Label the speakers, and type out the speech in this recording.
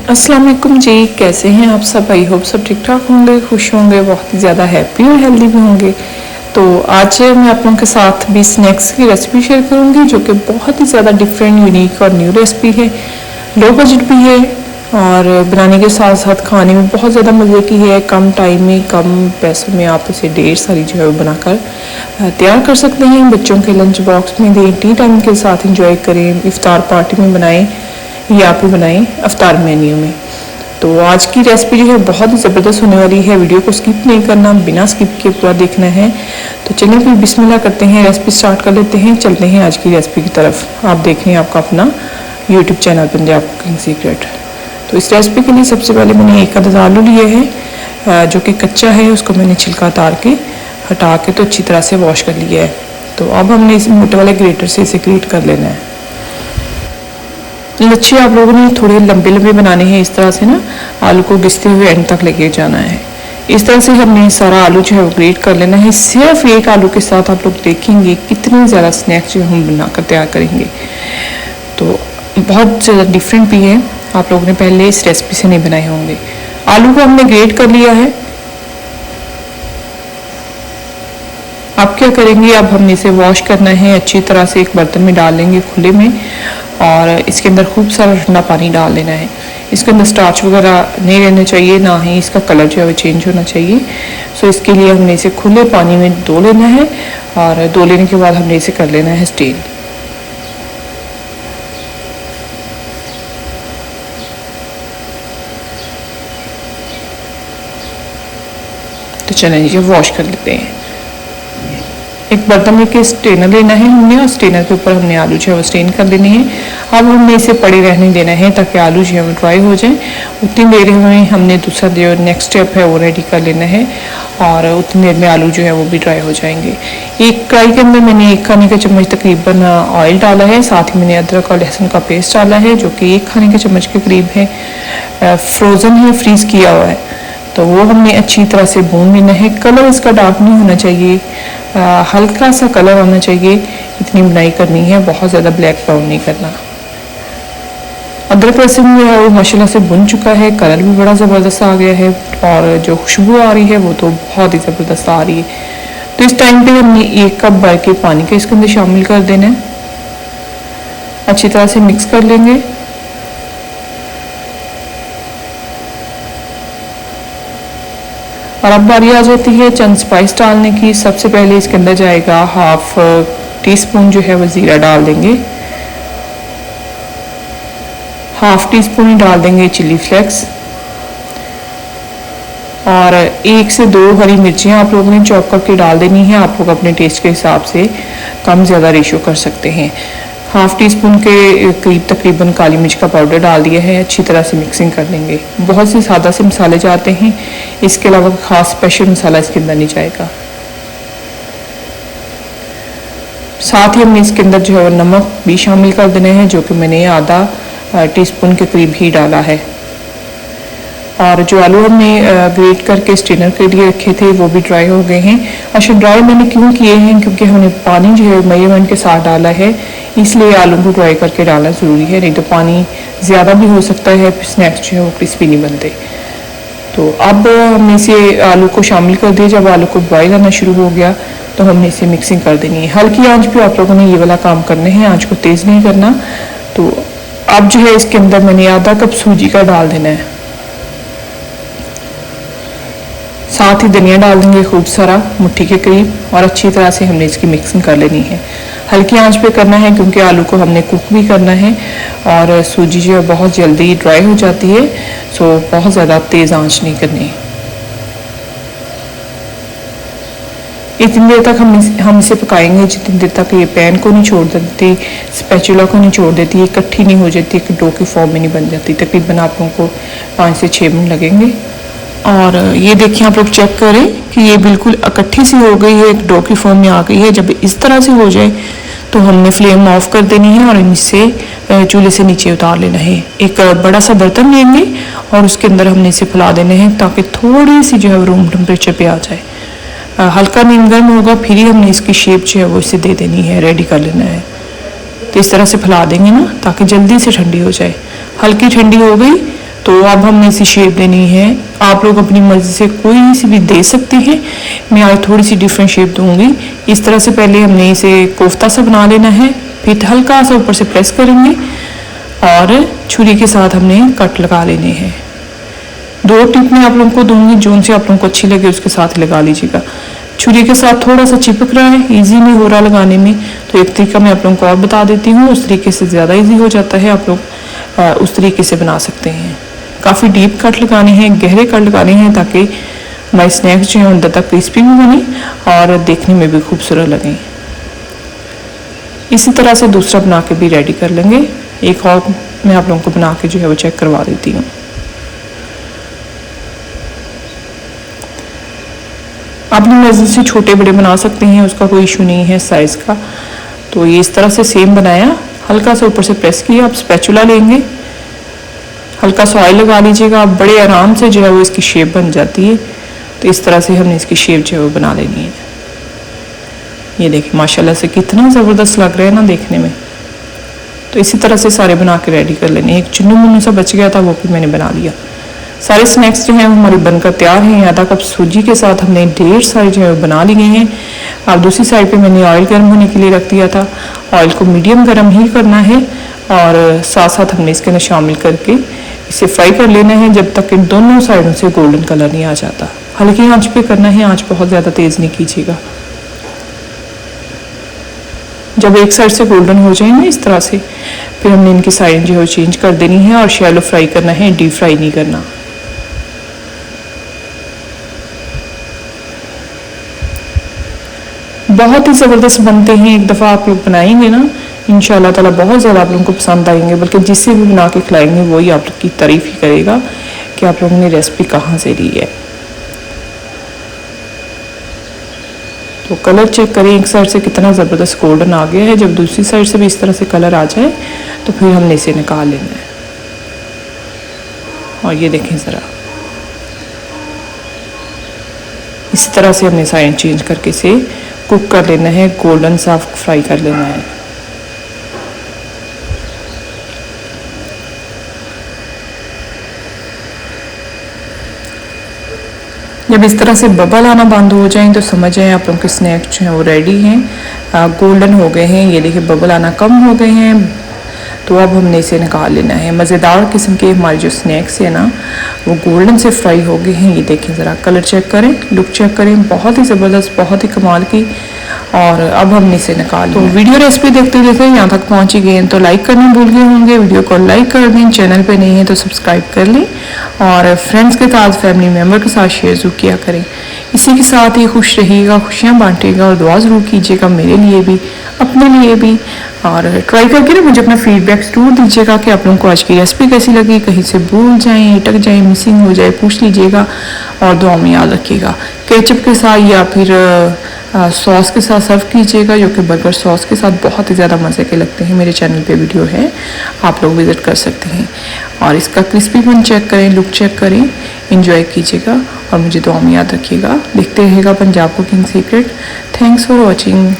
Speaker 1: अस्सलाम वालेकुम जी, कैसे हैं आप सब। आई होप सब ठीक ठाक होंगे, खुश होंगे, बहुत ही ज़्यादा हैप्पी और हेल्दी भी होंगे। तो आज मैं आप लोगों के साथ भी स्नैक्स की रेसिपी शेयर करूंगी जो कि बहुत ही ज़्यादा डिफरेंट, यूनिक और न्यू रेसिपी है। लो बजट भी है और बनाने के साथ साथ खाने में बहुत ज़्यादा मज़े की है। कम टाइम में, कम पैसों में आप इसे ढेर सारी जो है वो बनाकर तैयार कर सकते हैं। बच्चों के लंच बॉक्स में दें, टी टाइम के साथ इंजॉय करें, इफ्तार पार्टी में बनाएं या आप बनाएं अफ्तार मेन्यू में। तो आज की रेसिपी जो है बहुत ही ज़बरदस्त होने वाली है। वीडियो को स्किप नहीं करना, बिना स्किप किए पूरा देखना है। तो चलिए फिर बिस्मिल्लाह करते हैं, रेसिपी स्टार्ट कर लेते हैं। चलते हैं आज की रेसिपी की तरफ। आप देख रहे हैं आपका अपना YouTube channel Punjab cooking secret. तो इस रेसिपी के लिए सबसे पहले मैंने एक अदद आलू लिए है जो कि कच्चा है। उसको मैंने छिलका उतार के हटा के तो अच्छी तरह से वॉश कर लिया है। तो अब हमने इस मोटे वाले ग्रेटर से इसे ग्रेट कर लेना है। लच्छे आप लोगों ने थोड़े लंबे लंबे बनाने हैं, इस तरह से ना आलू को घिसते हुए एंड तक लेके जाना है। इस तरह से हमने सारा आलू जो है वो ग्रेट कर लेना है। सिर्फ एक आलू के साथ आप लोग देखेंगे कितनी ज़्यादा स्नैक्स जो हम बनाकर तैयार करेंगे। तो बहुत ज़्यादा डिफरेंट भी है, आप लोगों ने पहले इस रेसिपी से नहीं बनाए होंगे। आलू को हमने ग्रेट कर लिया है। अब क्या करेंगे, अब हमने इसे वॉश करना है अच्छी तरह से। एक बर्तन में डाल लेंगे खुले में और इसके अंदर खूब सारा ठंडा पानी डाल लेना है। इसके अंदर स्टार्च वगैरह नहीं रहना चाहिए, ना ही इसका कलर जो है वो चेंज होना चाहिए। सो इसके लिए हमने इसे खुले पानी में धो लेना है और धो लेने के बाद हमने इसे कर लेना है स्टीम। तो चलें ये वॉश कर लेते हैं। एक बर्तन में के स्ट्रेनर लेना है हमने और स्ट्रेनर के ऊपर हमने आलू जो है वो स्ट्रेन कर लेने हैं। अब हमने इसे पड़े रहने देना है ताकि आलू जो है वो ड्राई हो जाए। उतनी देर में हमने दूसरा जो नेक्स्ट स्टेप है वो रेडी कर लेना है और उतनी देर में आलू जो है वो भी ड्राई हो जाएंगे। एक कढ़ाई के अंदर मैंने 1 खाने का चम्मच तकरीबन ऑयल डाला है। साथ ही मैंने अदरक और लहसुन का पेस्ट डाला है जो कि 1 खाने के चम्मच के करीब है। फ्रोज़न है, फ्रीज़ किया हुआ है। तो वो हमने अच्छी तरह से भून लेना है। कलर इसका डार्क नहीं होना चाहिए, हल्का सा कलर होना चाहिए। इतनी बुनाई करनी है, बहुत ज़्यादा ब्लैक ब्राउन नहीं करना। अदरक लहसुन जो है वो माशाल्लाह से भुन चुका है, कलर भी बड़ा ज़बरदस्त आ गया है और जो खुशबू आ रही है वो तो बहुत ही ज़बरदस्त आ रही है। तो इस टाइम पे हमने 1 कप भर के पानी का इसके अंदर शामिल कर देना है। अच्छी तरह से मिक्स कर लेंगे। और अब बारी आ जाती है चंद स्पाइस डालने की। सबसे पहले इसके अंदर जाएगा 1/2 टीस्पून जो है वो ज़ीरा डाल देंगे। 1/2 टीस्पून ही डाल देंगे चिली फ्लेक्स और 1 से 2 हरी मिर्चियाँ आप लोगों ने चॉप करके डाल देनी है। आप लोग अपने टेस्ट के हिसाब से कम ज़्यादा रेशियो कर सकते हैं। 1/2 टीस्पून के करीब तकरीबन काली मिर्च का पाउडर डाल दिया है। अच्छी तरह से मिक्सिंग कर लेंगे। बहुत से सादा से मसाले जाते हैं, इसके अलावा खास स्पेशल मसाला इसके अंदर नहीं जाएगा। साथ ही हमने इसके अंदर जो है नमक भी शामिल कर देना है जो कि मैंने आधा टीस्पून के करीब ही डाला है। और जो आलू हमने ग्रेट करके स्ट्रेनर के लिए रखे थे वो भी ड्राई हो गए हैं। अच्छा, ड्राई मैंने क्यों किए हैं, क्योंकि हमने पानी जो है मेजरमेंट के साथ डाला है, इसलिए आलू को ड्राई करके डालना ज़रूरी है। नहीं तो पानी ज़्यादा भी हो सकता है, स्नैक्स जो है वो क्रिस्पी नहीं बनते। तो अब हमने इसे आलू को शामिल कर दिया। जब आलू को बॉयल आना शुरू हो गया तो हमने इसे मिक्सिंग कर देनी है। हल्की आंच पे आप लोगों ने ये वाला काम करना है, आंच को तेज़ नहीं करना। तो अब जो है इसके अंदर मैंने आधा कप सूजी का डाल देना है। साथ ही धनिया डाल देंगे खूब सारा, मुट्ठी के करीब, और अच्छी तरह से हमने इसकी मिक्सिंग कर लेनी है। हल्की आंच पे करना है क्योंकि आलू को हमने कुक भी करना है और सूजी जो है बहुत जल्दी ड्राई हो जाती है। सो बहुत ज़्यादा तेज़ आंच नहीं करनी। इतनी देर तक हम इसे पकाएंगे जितनी देर तक ये पैन को नहीं छोड़ देती, स्पैचुला को नहीं छोड़ देती, इकट्ठी नहीं हो जाती, एक डो के फॉर्म में नहीं बन जाती। तकरीबन आप लोगों को 5 से 6 मिनट लगेंगे। और ये देखिए, आप लोग चेक करें कि ये बिल्कुल इकट्ठी सी हो गई है, एक डो की फॉर्म में आ गई है। जब इस तरह से हो जाए तो हमने फ्लेम ऑफ कर देनी है और इसे चूल्हे से नीचे उतार लेना है। एक बड़ा सा बर्तन लेंगे और उसके अंदर हमने इसे फैला देना है ताकि थोड़ी सी जो है रूम टेम्परेचर पे आ जाए। हल्का नीम गर्म होगा फिर ही हमने इसकी शेप जो है वो इसे दे देनी है, रेडी कर लेना है। तो इस तरह से फैला देंगे ना ताकि जल्दी से ठंडी हो जाए। हल्की ठंडी हो गई तो अब हमने इसी शेप देनी है। आप लोग अपनी मर्जी से कोई सी भी दे सकते हैं। मैं आज थोड़ी सी डिफरेंट शेप दूंगी। इस तरह से पहले हमने इसे कोफ्ता सा बना लेना है, फिर हल्का सा ऊपर से प्रेस करेंगे और छुरी के साथ हमने कट लगा लेने हैं। 2 टिप मैं आप लोगों को दूंगी, जो से आप लोगों को अच्छी लगे उसके साथ लगा लीजिएगा। छुरी के साथ थोड़ा सा चिपक रहा है, इजी नहीं हो रहा लगाने में, तो एक तरीका मैं आप लोगों को और बता देती हूँ। उस तरीके से ज़्यादा इजी हो जाता है, आप लोग उस तरीके से बना सकते हैं। काफ़ी डीप कट लगाने हैं, गहरे कट लगाने हैं, ताकि हमारे स्नैक्स जो हैं अंदर तक क्रिस्पी भी बने और देखने में भी खूबसूरत लगें। इसी तरह से दूसरा बना के भी रेडी कर लेंगे। एक और मैं आप लोगों को बना के जो है वो चेक करवा देती हूँ। अपनी मर्जी से छोटे बड़े बना सकते हैं, उसका कोई इशू नहीं है साइज़ का। तो ये इस तरह से सेम बनाया, हल्का सा ऊपर से प्रेस किया। आप स्पैचुला लेंगे, हल्का सा ऑयल लगा लीजिएगा, आप बड़े आराम से जो है वो इसकी शेप बन जाती है। तो इस तरह से हमने इसकी शेप जो है वो बना लेनी है। ये देखिए माशाल्लाह से कितना ज़बरदस्त लग रहा है ना देखने में। तो इसी तरह से सारे बना के रेडी कर लेने। एक चुन्नू मुन्नू सा बच गया था, वो भी मैंने बना लिया। सारे स्नैक्स जो हैं हमारे बनकर तैयार हैं। आधा कप सूजी के साथ हमने ढेर सारे जो है वो बना लिए हैं। अब दूसरी साइड पे मैंने ऑयल गर्म होने के लिए रख दिया था। ऑयल को मीडियम गर्म ही करना है और साथ साथ हमने इसके अंदर शामिल करके इसे फ्राई कर लेना है जब तक इन दोनों साइडों से गोल्डन कलर नहीं आ जाता। हल्की आंच पे करना है, आंच बहुत ज़्यादा तेज़ नहीं कीजिएगा। जब एक साइड से गोल्डन हो जाए ना इस तरह से, फिर हमने इनकी साइड जो है चेंज कर देनी है और शैलो फ्राई करना है, डीप फ्राई नहीं करना। बहुत ही ज़बरदस्त बनते हैं। एक दफ़ा आप लोग बनाएंगे ना, इंशाल्लाह ताला बहुत ज़्यादा आप लोगों को पसंद आएंगे। बल्कि जिससे भी बना के खिलाएंगे वही आप लोग की तारीफ़ ही करेगा कि आप लोगों ने रेसिपी कहाँ से ली है। तो कलर चेक करें, एक साइड से कितना ज़बरदस्त गोल्डन आ गया है। जब दूसरी साइड से भी इस तरह से कलर आ जाए तो फिर हमने इसे निकाल लेना है। और ये देखें ज़रा, इसी तरह से हमने साइड चेंज करके इसे कुक कर लेना है, गोल्डन सा फ्राई कर लेना है। जब इस तरह से बबल आना बंद हो जाए तो समझ जाएं आप लोगों के स्नैक जो हैं वो रेडी हैं, गोल्डन हो गए हैं। ये देखिए बबल आना कम हो गए हैं। तो अब हमने इसे निकाल लेना है। मज़ेदार किस्म के हमारे जो स्नैक्स है ना वो गोल्डन से फ्राई हो गए हैं। ये देखें ज़रा, कलर चेक करें, लुक चेक करें, बहुत ही ज़बरदस्त, बहुत ही कमाल की। और अब हमने इसे निकाल लिया। तो वीडियो रेसिपी देखते देखते यहाँ तक पहुँची गए हैं तो लाइक करना भूल गए होंगे। वीडियो को लाइक कर दें, चैनल पे नहीं है तो सब्सक्राइब कर लें और फ्रेंड्स के साथ, फैमिली मेम्बर के साथ शेयर ज़रूर किया करें। इसी के साथ ही खुश रहिएगा, खुशियाँ बांटिएगा और दुआ ज़रूर कीजिएगा मेरे लिए भी, अपने लिए भी। और ट्राई करके ना मुझे अपना फीडबैक ज़रूर दीजिएगा कि आप लोगों को आज की रेसिपी कैसी लगी। कहीं से भूल जाएँ, अटक जाए, मिसिंग हो जाए, पूछ लीजिएगा और दुआ में याद रखिएगा। केचप के साथ या फिर सॉस के साथ सर्व कीजिएगा, जो कि बर्गर सॉस के साथ बहुत ही ज़्यादा मज़े के लगते हैं। मेरे चैनल पे वीडियो है, आप लोग विज़िट कर सकते हैं। और इसका क्रिस्पीपन चेक करें, लुक चेक करें, एंजॉय कीजिएगा और मुझे दुआ में याद रखिएगा। देखते रहिएगा Punjab cooking secret. Thanks for watching.